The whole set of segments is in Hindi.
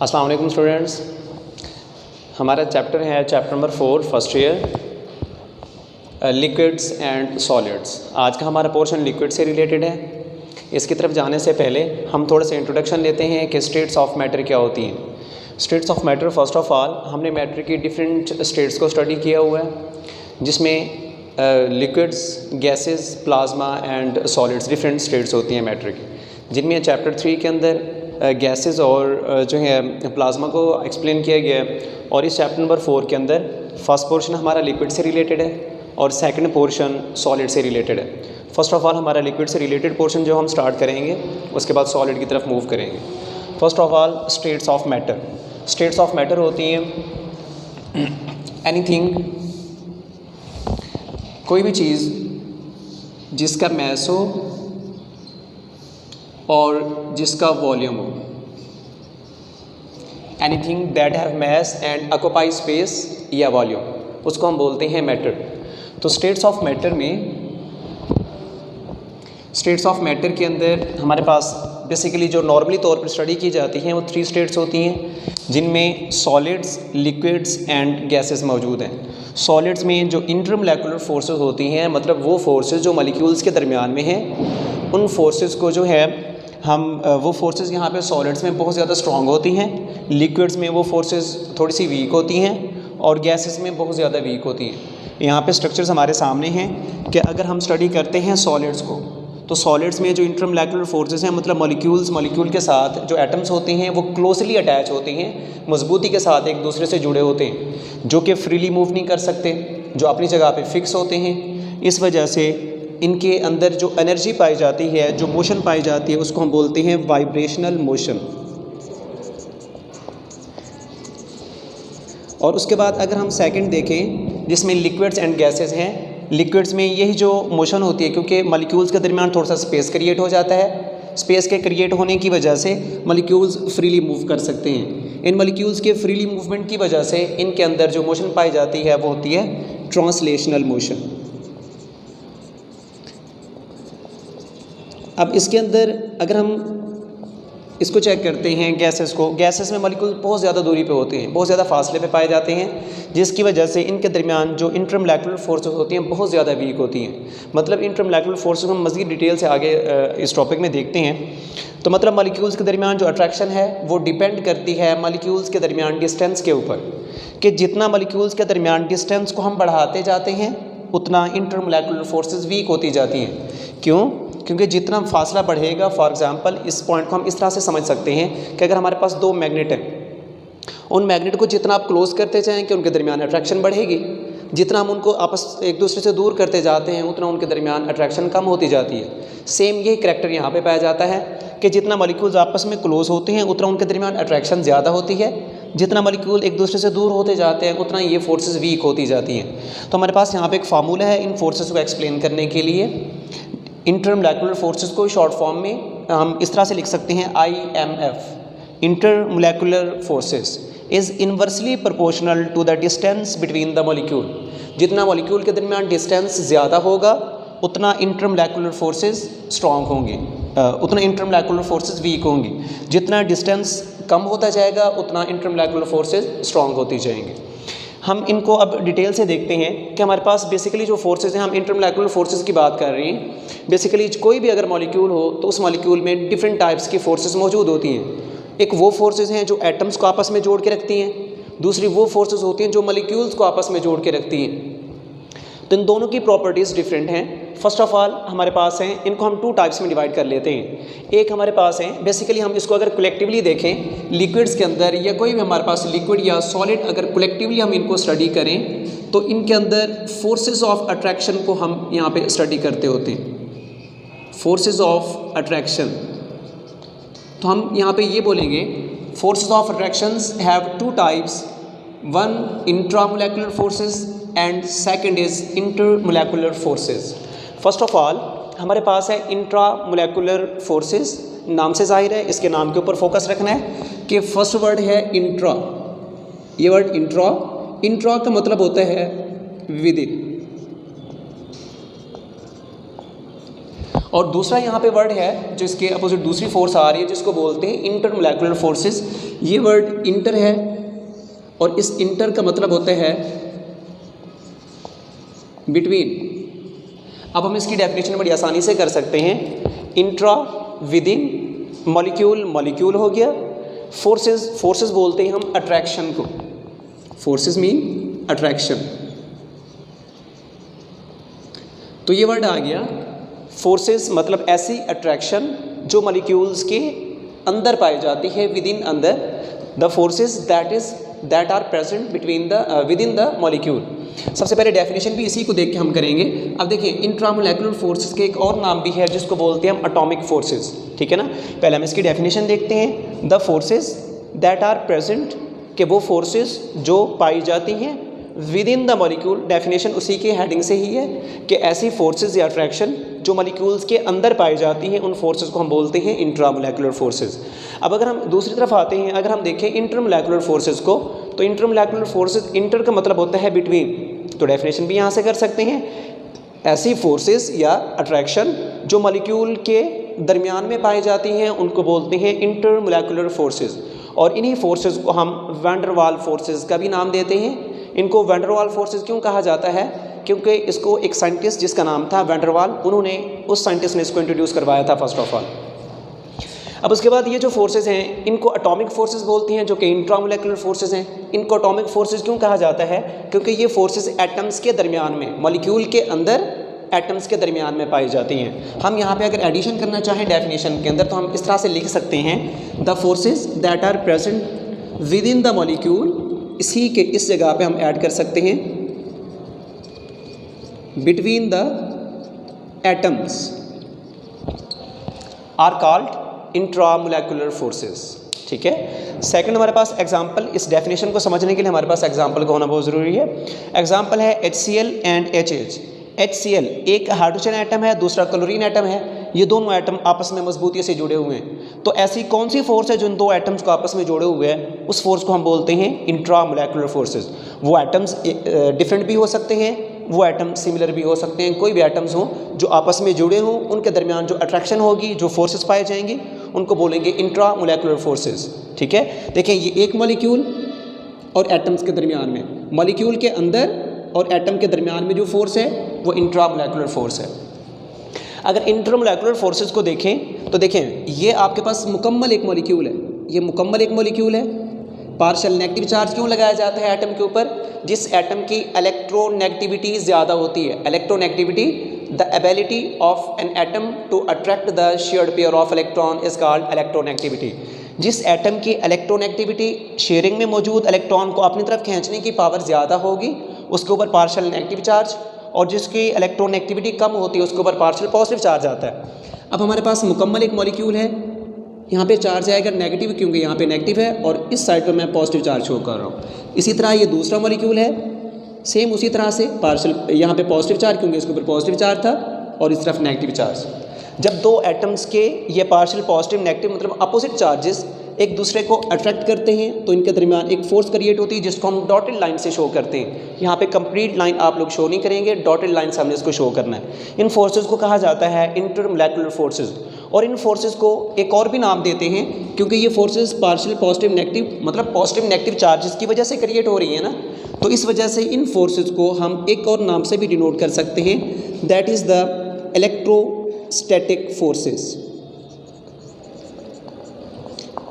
अस्सलाम वालेकुम स्टूडेंट्स, हमारा चैप्टर है chapter number 4 first year liquids and solids. आज का हमारा पोर्शन लिक्विड से रिलेटेड है। इसकी तरफ जाने से पहले हम थोड़ा सा इंट्रोडक्शन लेते हैं कि स्टेट्स ऑफ मैटर क्या होती हैं। States of matter, first of all हमने मैटर की डिफरेंट स्टेट्स को स्टडी किया हुआ है, जिसमें liquids, gases, plasma and solids different states होती हैं मैटर की, जिनमें चैप्टर 3 के अंदर गैसेस और जो है प्लाज्मा को एक्सप्लेन किया गया है। और इस चैप्टर नंबर 4 के अंदर फर्स्ट पोर्शन हमारा लिक्विड से रिलेटेड है और सेकंड पोर्शन सॉलिड से रिलेटेड है। फर्स्ट ऑफ ऑल हमारा लिक्विड से रिलेटेड पोर्शन जो हम स्टार्ट करेंगे, उसके बाद सॉलिड की तरफ मूव करेंगे। First of all states of matter. States of matter होती हैं एनीथिंग, कोई भी चीज़ जिसका मैस हो और जिसका वॉल्यूम हो। Anything that have mass and occupy space या वॉल्यूम, उसको हम बोलते हैं मैटर। तो स्टेट्स ऑफ मैटर के अंदर हमारे पास बेसिकली जो नॉर्मली तौर पर स्टडी की जाती हैं वो 3 स्टेट्स होती हैं, जिनमें सॉलिड्स, लिक्विड्स एंड गैसेस मौजूद हैं। सॉलिड्स में जो इंटरमोलेकुलर फोर्सेस होती हैं, मतलब वो फोर्सेस जो मॉलिक्यूल्स के दरमियान में हैं, उन फोर्सेस को जो है हम वो फोर्सेस यहाँ पे सॉलिड्स में बहुत ज़्यादा स्ट्रॉन्ग होती हैं, लिक्विड्स में वो फोर्सेस थोड़ी सी वीक होती हैं और गैसेस में बहुत ज़्यादा वीक होती हैं। यहाँ पे स्ट्रक्चर्स हमारे सामने हैं कि अगर हम स्टडी करते हैं सॉलिड्स को, तो सॉलिड्स में जो इंटरमोलेकुलर फोर्सेस हैं, मतलब मॉलिक्यूल के साथ जो एटम्स होते हैं वो क्लोजली अटैच होते हैं, मजबूती के साथ एक दूसरे से जुड़े होते हैं, जो कि फ्रीली मूव नहीं कर सकते, जो अपनी जगह पे फिक्स होते हैं। इस वजह से इनके अंदर जो एनर्जी पाई जाती है, जो मोशन पाई जाती है, उसको हम बोलते हैं वाइब्रेशनल मोशन। और उसके बाद अगर हम सेकंड देखें, जिसमें लिक्विड्स एंड गैसेस हैं, लिक्विड्स में यही जो मोशन होती है, क्योंकि मॉलिक्यूल्स के दरमियान थोड़ा सा स्पेस क्रिएट हो जाता है, स्पेस के क्रिएट होने की वजह से मॉलिक्यूल्स फ्रीली मूव कर सकते हैं। इन मॉलिक्यूल्स के फ्रीली मूवमेंट की वजह से इनके अंदर जो मोशन पाई जाती है वो होती है ट्रांसलेशनल मोशन। अब इसके अंदर अगर हम इसको चेक करते हैं गैसेस को, गैसेस में मॉलिक्यूल बहुत ज़्यादा दूरी पे होते हैं, बहुत ज़्यादा फासले पे पाए जाते हैं, जिसकी वजह से इनके दरमियान जो इंटरमोलेकुलर फोर्सेस होती हैं बहुत ज़्यादा वीक होती हैं। मतलब इंटरमोलेकुलर फोर्सेस को हम मज़ीद डिटेल से आगे इस टॉपिक में देखते हैं। तो मतलब मॉलिक्यूल्स के दरमियान जो अट्रैक्शन है वो डिपेंड करती है मॉलिक्यूल्स के दरमियान डिस्टेंस के ऊपर, कि जितना मॉलिक्यूल्स के दरमियान डिस्टेंस को हम बढ़ाते जाते हैं उतना इंटरमोलेकुलर फोर्सेस वीक होती जाती हैं। क्यों? क्योंकि जितना फासला बढ़ेगा, फॉर एग्जांपल इस पॉइंट को हम इस तरह से समझ सकते हैं कि अगर हमारे पास 2 मैग्नेट हैं, उन मैग्नेट को जितना आप क्लोज करते जाएंगे उनके दरमियान अट्रैक्शन बढ़ेगी, जितना हम उनको आपस एक दूसरे से दूर करते जाते हैं उतना उनके दरमियान अट्रैक्शन कम होती जाती है। सेम यही करैक्टर यहाँ पे पाया जाता है कि जितना मॉलिक्यूल्स आपस में क्लोज होते हैं उतना उनके दरमियान अट्रैक्शन ज़्यादा होती है, जितना मॉलिक्यूल एक दूसरे से दूर होते जाते हैं उतना ये फोर्सेस वीक होती जाती हैं। तो हमारे पास यहाँ पे एक फार्मूला है इन फोर्सेस को एक्सप्लेन करने के लिए। इंटरमोलेकुलर फोर्सेस को शॉर्ट फॉर्म में हम इस तरह से लिख सकते हैं IMF, intermolecular forces is inversely proportional to the distance between the molecule. जितना मॉलिक्यूल के दरमियान डिस्टेंस ज़्यादा होगा उतना इंटरमोलेकुलर फोर्सेस स्ट्रॉन्ग होंगे, उतना इंटरमोलेकुलर फोर्सेस वीक होंगी। जितना डिस्टेंस कम होता जाएगा उतना इंटरमोलेकुलर फोर्सेस स्ट्रॉन्ग होती जाएंगे। हम इनको अब डिटेल से देखते हैं कि हमारे पास बेसिकली जो फोर्सेस हैं, हम इंटरमोलेकुलर फोर्सेस की बात कर रहे हैं। बेसिकली कोई भी अगर मॉलिक्यूल हो तो उस मॉलिक्यूल में डिफरेंट टाइप्स की फोर्सेस मौजूद होती हैं। एक वो फोर्सेस हैं जो एटम्स को आपस में जोड़ के रखती हैं, दूसरी वो फोर्सेस होती हैं जो मॉलिक्यूल्स को आपस में जोड़ के रखती हैं। तो इन दोनों की प्रॉपर्टीज़ डिफरेंट हैं। फर्स्ट ऑफ ऑल हमारे पास हैं, इनको हम 2 टाइप्स में डिवाइड कर लेते हैं। एक हमारे पास है, बेसिकली हम इसको अगर कलेक्टिवली देखें लिक्विड्स के अंदर, या कोई भी हमारे पास लिक्विड या सॉलिड अगर कलेक्टिवली हम इनको स्टडी करें तो इनके अंदर फोर्सेस ऑफ अट्रैक्शन को हम यहाँ पे स्टडी करते होते हैं। फोर्सेस ऑफ अट्रैक्शन, तो हम यहाँ पे ये बोलेंगे forces of attractions have 2 types, one intramolecular forces and second is intermolecular forces. First of all हमारे पास है इंट्रामोलेकुलर फोर्सेस, नाम से जाहिर है, इसके नाम के ऊपर फोकस रखना है कि फर्स्ट वर्ड है इंट्रा। ये वर्ड इंट्रा का मतलब होता है विद इन, और दूसरा यहाँ पे वर्ड है जो इसके अपोजिट दूसरी फोर्स आ रही है जिसको बोलते हैं इंटरमोलेकुलर फोर्सेस। ये वर्ड इंटर है और इस इंटर का मतलब होता है बिटवीन। अब हम इसकी डेफिनेशन बड़ी आसानी से कर सकते हैं। Intra with in, molecule molecule हो गया, फोर्सेस फोर्सेस बोलते हैं हम अट्रैक्शन को, फोर्सेस मीन अट्रैक्शन। तो ये वर्ड आ गया फोर्सेस मतलब ऐसी अट्रैक्शन जो मॉलिक्यूल्स के अंदर पाई जाती है, विद इन अंदर, the forces that are present between the within the molecule. सबसे पहले डेफिनेशन भी इसी को देख के हम करेंगे। अब देखिए इंट्रामोलेकुलर फोर्सेस के एक और नाम भी है जिसको बोलते हैं हम एटॉमिक फोर्सेस, ठीक है ना। पहले हम इसकी डेफिनेशन देखते हैं। The forces that are present, कि वो फोर्सेस जो पाई जाती हैं within the molecule, definition उसी के हेडिंग से ही है कि ऐसी फोर्सेस या अट्रैक्शन जो मॉलिक्यूल्स के अंदर पाई जाती हैं उन फोर्सेस को हम बोलते हैं इंट्रामोलेकुलर फोर्सेस। अब अगर हम दूसरी तरफ आते हैं, अगर हम देखें इंटरमोलेकुलर फोर्सेस को, तो इंटरमोलेकुलर फोर्सेस, इंटर का मतलब होता है बिटवीन, तो डेफिनेशन भी यहाँ से कर सकते हैं। ऐसी फोर्सेस या अट्रैक्शन जो मॉलिक्यूल के दरमियान में पाई जाती हैं उनको बोलते हैं इंटरमोलेकुलर फोर्सेस। और इन्हीं फोर्सेस को हम वैन डर वाल फोर्सेस का भी नाम देते हैं। इनको वैन डर वाल फोर्सेस क्यों कहा जाता है? क्योंकि इसको एक साइंटिस्ट जिसका नाम था वैन डर वाल, उन्होंने, उस साइंटिस्ट ने इसको इंट्रोड्यूस करवाया था फर्स्ट ऑफ ऑल। अब उसके बाद ये जो फोर्सेस हैं इनको एटॉमिक फोर्सेस बोलती हैं, जो कि इंट्रामोलेकुलर फोर्सेस हैं। इनको एटॉमिक फोर्सेस क्यों कहा जाता है? क्योंकि ये फोर्सेस एटम्स के दरमियान में, मॉलिक्यूल के अंदर एटम्स के दरमियान में पाई जाती हैं। हम यहाँ पे अगर एडिशन करना चाहें डेफिनेशन के अंदर तो हम इस तरह से लिख सकते हैं, the forces that are present within the molecule, इसी के इस जगह पे हम ऐड कर सकते हैं between the atoms are called intramolecular forces, ठीक है। सेकंड हमारे पास एग्जांपल, इस डेफिनेशन को समझने के लिए हमारे पास एग्जांपल का होना बहुत ज़रूरी है। एग्जांपल है HCl एंड HH। HCl एक हाइड्रोजन एटम है, दूसरा क्लोरीन एटम है। ये दोनों एटम आपस में मजबूती से जुड़े हुए हैं। तो ऐसी कौन सी फोर्स है जो इन दो एटम्स को आपस में जोड़े हुए हैं? उस फोर्स को हम बोलते हैं इंट्रामोलेकुलर फोर्सेस। वो एटम्स डिफरेंट भी हो सकते हैं, वो एटम सिमिलर भी हो सकते हैं। कोई भी एटम्स हों जो आपस में जुड़े हों, उनके दरमियान जो अट्रैक्शन होगी, जो फोर्सेस पाए जाएंगे, उनको बोलेंगे इंट्रामोलेकुलर फोर्सेस, ठीक है। देखें, ये एक मॉलिक्यूल और एटम्स के दरमियान में, मॉलिक्यूल के अंदर और एटम के दरमियान में जो फोर्स है वो इंट्रामोलेकुलर फोर्स है। अगर इंटरमोलेकुलर फोर्सेस को देखें तो देखें, ये आपके पास मुकम्मल एक मॉलिक्यूल है, ये मुकम्मल एक मॉलिक्यूल है। पार्शियल नेगेटिव चार्ज क्यों लगाया जाता है एटम के ऊपर? जिस एटम की इलेक्ट्रोनेगेटिविटी ज़्यादा होती है। Electronegativity, the ability of an atom to attract the shared pair of electron is called electronegativity. जिस एटम की इलेक्ट्रोनेगेटिविटी, शेयरिंग में मौजूद इलेक्ट्रॉन को अपनी तरफ खींचने की पावर ज़्यादा होगी, उसके ऊपर पार्शियल नेगेटिव चार्ज, और जिसकी इलेक्ट्रोनेगेटिविटी कम होती है उसके ऊपर पार्शियल पॉजिटिव चार्ज आता है। अब हमारे पास मुकम्मल एक मॉलिक्यूल है, यहाँ पे चार्ज आएगा नेगेटिव क्योंकि यहाँ पे नेगेटिव है, और इस साइड पे मैं पॉजिटिव चार्ज शो कर रहा हूँ। इसी तरह ये दूसरा मॉलिक्यूल है, सेम उसी तरह से पार्शियल, यहाँ पे पॉजिटिव चार्ज क्योंकि इसके ऊपर पॉजिटिव चार्ज था, और इस तरफ नेगेटिव चार्ज। जब दो एटम्स के ये पार्शियल पॉजिटिव नेगेटिव मतलब अपोजिट चार्जेस एक दूसरे को अट्रैक्ट करते हैं तो इनके दरमियान एक फोर्स क्रिएट होती है जिसको हम डॉटेड लाइन से शो करते हैं। यहाँ पे कंप्लीट लाइन आप लोग शो नहीं करेंगे, डॉटेड लाइन से हमने इसको शो करना है। इन फोर्सेस को कहा जाता है इंटरमोलेकुलर फोर्सेस। और इन फोर्सेस को एक और भी नाम देते हैं क्योंकि ये फोर्सेस पार्शियल पॉजिटिव नेगेटिव मतलब पॉजिटिव नेगेटिव चार्जेस की वजह से क्रिएट हो रही है ना, तो इस वजह से इन फोर्सेस को हम एक और नाम से भी डिनोट कर सकते हैं, that is the electrostatic forces.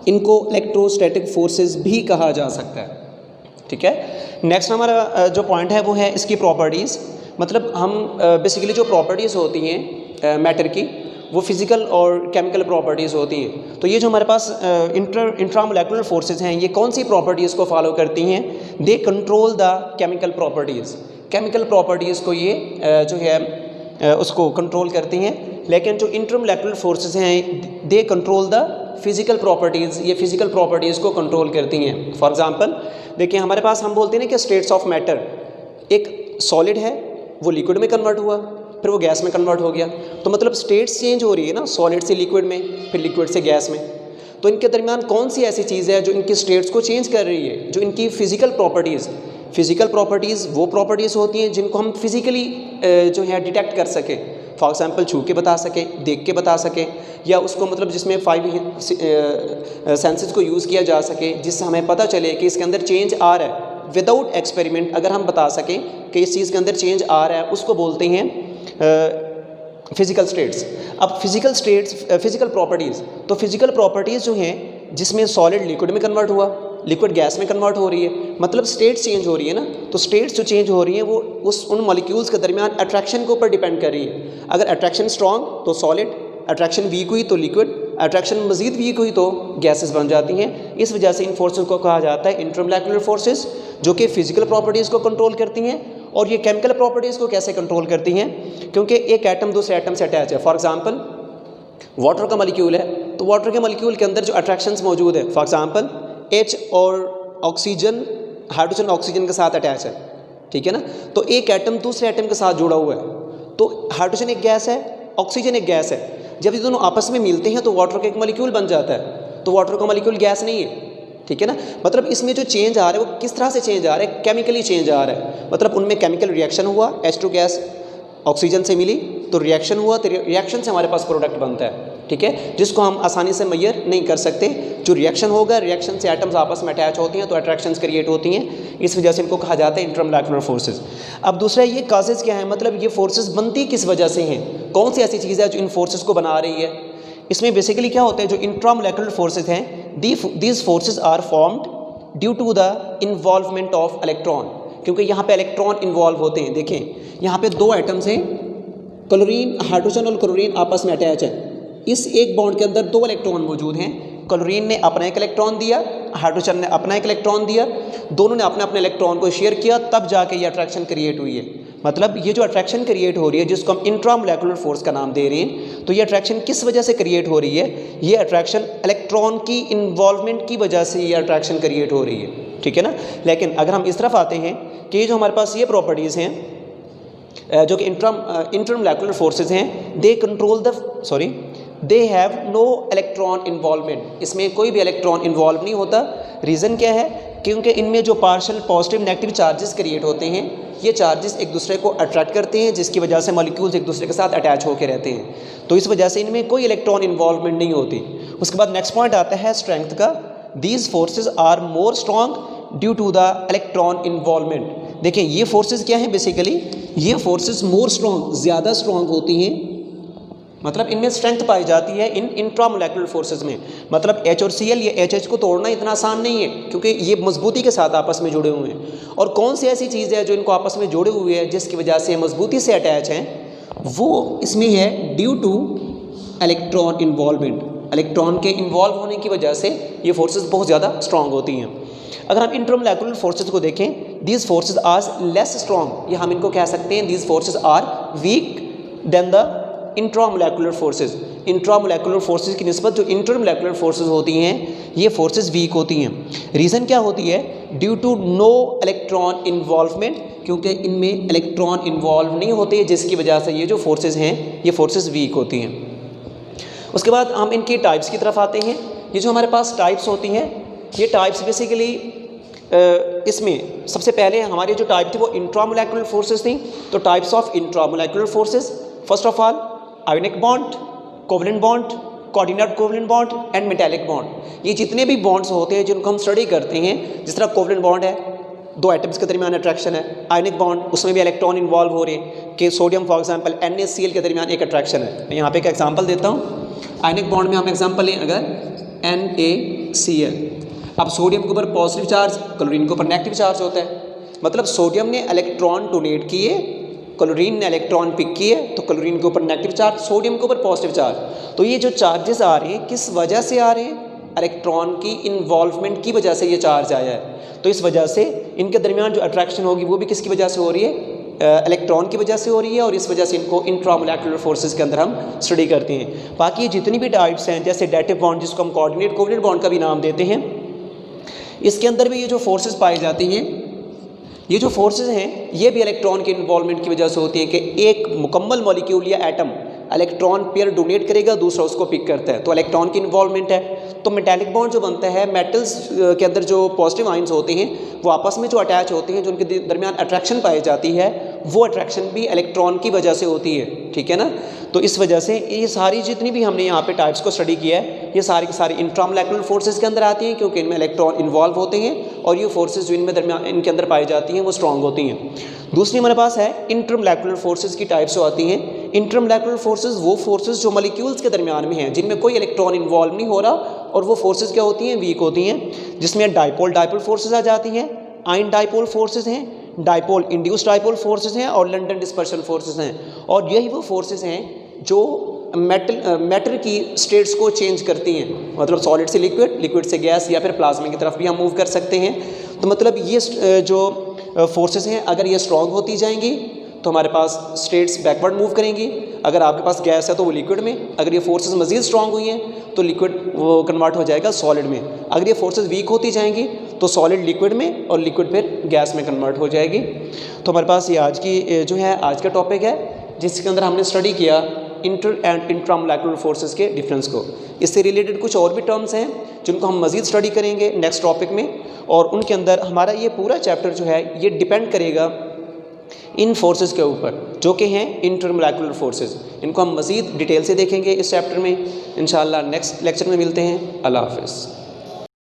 इनको इलेक्ट्रोस्टैटिक फोर्सेस भी कहा जा सकता है, ठीक है। नेक्स्ट हमारा जो पॉइंट है वो है इसकी प्रॉपर्टीज़। मतलब हम बेसिकली जो प्रॉपर्टीज़ होती हैं मैटर की, वो फिज़िकल और केमिकल प्रॉपर्टीज़ होती हैं। तो ये जो हमारे पास इंट्रामोलेकुलर फोर्सेस हैं, ये कौन सी प्रॉपर्टीज़ को फॉलो करती हैं? They control the chemical properties. Chemical properties को ये जो है उसको कंट्रोल करती हैं। लेकिन जो इंटरमोलेकुलर फोर्सेस हैं, they control the physical properties, ये फिज़िकल प्रॉपर्टीज़ को कंट्रोल करती हैं। फॉर एग्जांपल देखिए, हमारे पास हम बोलते हैं ना कि स्टेट्स ऑफ मैटर, एक सॉलिड है वो लिक्विड में कन्वर्ट हुआ, फिर वो गैस में कन्वर्ट हो गया, तो मतलब स्टेट्स चेंज हो रही है ना, सॉलिड से लिक्विड में, फिर लिक्विड से गैस में। तो इनके दरमियान कौन सी ऐसी चीज़ है जो इनकी स्टेट्स को चेंज कर रही है? जो इनकी फ़िज़िकल प्रॉपर्टीज़ वो प्रॉपर्टीज़ होती हैं जिनको हम फिज़िकली जो है डिटेक्ट कर सकें। फॉर एग्जांपल छू के बता सके, देख के बता सके, या उसको मतलब जिसमें 5 सेंसेस को यूज़ किया जा सके, जिससे हमें पता चले कि इसके अंदर चेंज आ रहा है। विदाउट एक्सपेरिमेंट अगर हम बता सकें कि इस चीज़ के अंदर चेंज आ रहा है, उसको बोलते हैं फिज़िकल स्टेट्स। अब फिज़िकल प्रॉपर्टीज़, तो फिज़िकल प्रॉपर्टीज़ जो हैं जिसमें सॉलिड लिक्विड में कन्वर्ट हुआ, लिक्विड गैस में कन्वर्ट हो रही है, मतलब स्टेट्स चेंज हो रही है ना। तो स्टेट्स जो चेंज हो रही हैं वो उन मॉलिक्यूल्स के दरमियान अट्रैक्शन के ऊपर डिपेंड कर रही है। अगर अट्रैक्शन स्ट्रॉन्ग तो सॉलिड, अट्रैक्शन वीक हुई तो लिक्विड, अट्रैक्शन मज़ीद वीक हुई तो गैसेस बन जाती हैं। इस वजह से इन फोर्सेस को कहा जाता है इंट्रामोलेकुलर फोर्सेस, जो कि फिजिकल प्रॉपर्टीज़ को कंट्रोल करती हैं। और ये केमिकल प्रॉपर्टीज़ को कैसे कंट्रोल करती हैं? क्योंकि एक एटम दूसरे एटम से अटैच है। फॉर एग्जांपल वाटर का मॉलिक्यूल है, तो वाटर के मॉलिक्यूल के अंदर जो अट्रैक्शंस मौजूद है, फॉर एग्जांपल H और ऑक्सीजन, हाइड्रोजन ऑक्सीजन के साथ अटैच है, ठीक है ना। तो एक एटम दूसरे एटम के साथ जुड़ा हुआ है, तो हाइड्रोजन एक गैस है, ऑक्सीजन एक गैस है। जब ये दोनों आपस में मिलते हैं तो वाटर का एक मॉलिक्यूल बन जाता है, तो वाटर का मॉलिक्यूल गैस नहीं है, ठीक है ना। मतलब इसमें जो चेंज आ रहा है वो किस तरह से चेंज आ रहा है? केमिकली चेंज आ रहा है। मतलब उनमें केमिकल रिएक्शन हुआ, H2 गैस ऑक्सीजन से मिली तो रिएक्शन हुआ, तो रिएक्शन से हमारे पास प्रोडक्ट बनता है, ठीक है, जिसको हम आसानी से मेजर नहीं कर सकते। जो रिएक्शन होगा, रिएक्शन से एटम्स आपस में अटैच होती हैं तो अट्रैक्शंस क्रिएट होती हैं। इस वजह से इनको कहा जाता है इंट्रामोलेकुलर फोर्सेस। अब दूसरा ये काजेज़ क्या है, मतलब ये फोर्सेस बनती किस वजह से हैं, कौन सी ऐसी चीज़ है जो इन फोर्सेस को बना रही है? इसमें बेसिकली क्या होता है, जो इंट्रामोलेकुलर फोर्सेस हैं, these forces are formed due to the involvement of electron, क्योंकि यहाँ पे इलेक्ट्रॉन इन्वॉल्व होते हैं। देखें यहाँ पे 2 एटम्स हैं, क्लोरीन, हाइड्रोजन और क्लोरीन आपस में अटैच है। इस एक बॉन्ड के अंदर 2 इलेक्ट्रॉन मौजूद हैं। क्लोरीन ने अपना एक इलेक्ट्रॉन दिया, हाइड्रोजन ने अपना एक इलेक्ट्रॉन दिया, दोनों ने अपने अपने इलेक्ट्रॉन को शेयर किया, तब जाके ये अट्रैक्शन क्रिएट हुई है। मतलब ये जो अट्रैक्शन क्रिएट हो रही है, जिसको हम इंट्रामोलेकुलर फोर्स का नाम दे रहे हैं, तो ये अट्रैक्शन किस वजह से क्रिएट हो रही है? ये अट्रैक्शन इलेक्ट्रॉन की इन्वॉल्वमेंट की वजह से ये अट्रैक्शन क्रिएट हो रही है, ठीक है ना। लेकिन अगर हम इस तरफ आते हैं कि जो हमारे पास ये प्रॉपर्टीज़ हैं जो कि इंट्रामोलेकुलर फोर्सेस हैं, they have no electron involvement, इसमें कोई भी इलेक्ट्रॉन इन्वॉल्व नहीं होता। रीज़न क्या है? क्योंकि इनमें जो partial positive negative charges create होते हैं, ये चार्जेस एक दूसरे को अट्रैक्ट करते हैं, जिसकी वजह से मॉलिक्यूल्स एक दूसरे के साथ अटैच होकर रहते हैं। तो इस वजह से इनमें कोई इलेक्ट्रॉन इन्वॉल्वमेंट नहीं होती। उसके बाद नेक्स्ट पॉइंट आता है स्ट्रेंथ का। These forces are more strong due to the electron involvement. देखें ये फोर्सेज क्या हैं, बेसिकली ये फोर्सेज मोर स्ट्रॉन्ग, ज़्यादा स्ट्रॉन्ग होती हैं, मतलब इनमें स्ट्रेंथ पाई जाती है इन इंट्रामोलेकुलर फोर्सेज में। मतलब H और Cl, ये HH को तोड़ना इतना आसान नहीं है, क्योंकि ये मजबूती के साथ आपस में जुड़े हुए हैं। और कौन सी ऐसी चीज़ है जो इनको आपस में जोड़े हुए है, जिसकी वजह से मजबूती से अटैच हैं, वो इसमें है due two electron involvement. Electron के इन्वॉल्व होने की वजह से ये फोर्सेज बहुत ज़्यादा स्ट्रॉन्ग होती हैं। अगर हम इंट्रामोलेकुलर फोर्सेज को देखें, these forces are less strong, या हम इनको कह सकते हैं these forces are weak than the intramolecular forces. Intramolecular forces की निस्बत जो इंटरमोलेकुलर फोर्सेज होती हैं, ये फोर्सेज वीक होती हैं। रीज़न क्या होती है? Due to no electron involvement, क्योंकि इनमें इलेक्ट्रॉन इन्वॉल्व नहीं होते, जिसकी वजह से ये जो फोर्सेज हैं ये फोर्सेज वीक होती हैं। उसके बाद हम इनकी टाइप्स की तरफ आते हैं। ये जो हमारे पास टाइप्स होती हैं, ये टाइप्स बेसिकली इसमें सबसे पहले हमारी जो टाइप थी वो इंट्रामोलेकुलर फोर्सेज थी। तो types of intramolecular forces, first of all ionic bond, covalent bond, coordinate covalent bond and metallic bond. ये जितने भी बॉन्ड्स होते हैं जिनको हम स्टडी करते हैं, जिस तरह कोवलेंट बॉन्ड है, 2 एटम्स के दरमियान अट्रैक्शन है। आयोनिक बॉन्ड, उसमें भी इलेक्ट्रॉन इन्वॉल्व हो रहे हैं कि सोडियम फॉर एग्जांपल NaCl के दरमियान एक अट्रैक्शन है। मैं यहाँ पे एक एग्जांपल देता हूँ। आयोनिक बॉन्ड में हम एग्जांपल लें अगर NaCl, अब सोडियम के ऊपर पॉजिटिव चार्ज, क्लोरीन के ऊपर नेगेटिव चार्ज होता है। मतलब सोडियम ने इलेक्ट्रॉन डोनेट किए, क्लोरीन ने इलेक्ट्रॉन पिक किए, तो क्लोरीन के ऊपर नेगेटिव चार्ज, सोडियम के ऊपर पॉजिटिव चार्ज। तो ये जो चार्जेस आ रहे हैं किस वजह से आ रहे हैं? इलेक्ट्रॉन की इन्वॉल्वमेंट की वजह से ये चार्ज आया है। तो इस वजह से इनके दरमियान जो अट्रैक्शन होगी वो भी किसकी वजह से हो रही है? इलेक्ट्रॉन की वजह से हो रही है। और इस वजह से इनको इंट्रामोलेकुलर फोर्सेज के अंदर हम स्टडी करते हैं। बाकी जितनी भी टाइप्स हैं, जैसे डेटिव बॉन्ड जिसको हम कोऑर्डिनेट कोवलेंट बॉन्ड का भी नाम देते हैं, इसके अंदर भी ये जो फोर्सेज पाई जाती हैं, ये जो फोर्सेज हैं ये भी इलेक्ट्रॉन के इन्वॉल्वमेंट की वजह से होती है कि एक मुकम्मल मॉलिक्यूल या एटम इलेक्ट्रॉन पेयर डोनेट करेगा, दूसरा उसको पिक करता है, तो इलेक्ट्रॉन की इन्वॉल्वमेंट है। तो मेटालिक बॉन्ड जो बनता है, मेटल्स के अंदर जो पॉजिटिव आयंस होते हैं वो आपस में जो अटैच होते हैं, जो उनके दरमियान अट्रैक्शन पाई जाती है, वो अट्रैक्शन भी इलेक्ट्रॉन की वजह से होती है, ठीक है ना। तो इस वजह से ये सारी जितनी भी हमने यहाँ पे टाइप्स को स्टडी किया है, ये सारी की सारी इंट्रामोलेकुलर फोर्सेस के अंदर आती हैं, क्योंकि इनमें इलेक्ट्रॉन इन्वॉल्व होते हैं और ये फोर्सेस जो इनमें दरमियान इनके अंदर पाई जाती हैं वो स्ट्रॉन्ग होती हैं। दूसरी हमारे पास है इंटरमोलेकुलर फोर्सेस की टाइप्स जो आती हैं। इंटरमोलेकुलर फोर्सेस वो फोर्सेस जो मॉलिक्यूल्स के दरमियान में हैं, जिनमें कोई इलेक्ट्रॉन इन्वॉल्व नहीं हो रहा, और वो फोर्सेस क्या होती हैं, वीक होती हैं, जिसमें डाइपोल डाइपोल फोर्सेस आ जाती हैं, आयन डाइपोल फोर्सेस हैं, डाइपोल इंड्यूस्ड डाइपोल फोर्सेस हैं और लंडन डिस्पर्शन फोर्सेस हैं। और यही वो फोर्सेस हैं जो मैटर की स्टेट्स को चेंज करती हैं, मतलब सॉलिड से लिक्विड, लिक्विड से गैस, या फिर प्लाज्मा की तरफ भी हम मूव कर सकते हैं। तो मतलब ये जो फोर्सेस हैं, अगर ये स्ट्रॉन्ग होती जाएंगी तो हमारे पास स्टेट्स बैकवर्ड मूव करेंगी। अगर आपके पास गैस है तो वो लिक्विड में, अगर ये फोर्सेस मज़ीद स्ट्रॉन्ग हुई हैं तो लिक्विड वो कन्वर्ट हो जाएगा सॉलिड में। अगर ये फोर्सेस वीक होती जाएंगी तो सॉलिड लिक्विड में और लिक्विड फिर गैस में कन्वर्ट हो जाएगी। तो हमारे पास ये आज की जो है आज का टॉपिक है, जिसके अंदर हमने स्टडी किया इंटर एंड इंट्रामोलेकुलर फोर्सेस के डिफरेंस को। इससे रिलेटेड कुछ और भी टर्म्स हैं जिनको हम मज़ीद स्टडी करेंगे नेक्स्ट टॉपिक में, और उनके अंदर हमारा ये पूरा चैप्टर जो है ये डिपेंड करेगा इन फोर्सेस के ऊपर, जो कि हैं इंटरमोलेकुलर फोर्सेस। इनको हम मज़ीद डिटेल से देखेंगे इस चैप्टर में। इंशाअल्लाह नेक्स्ट लेक्चर में मिलते हैं। अल्लाह हाफ़िज़।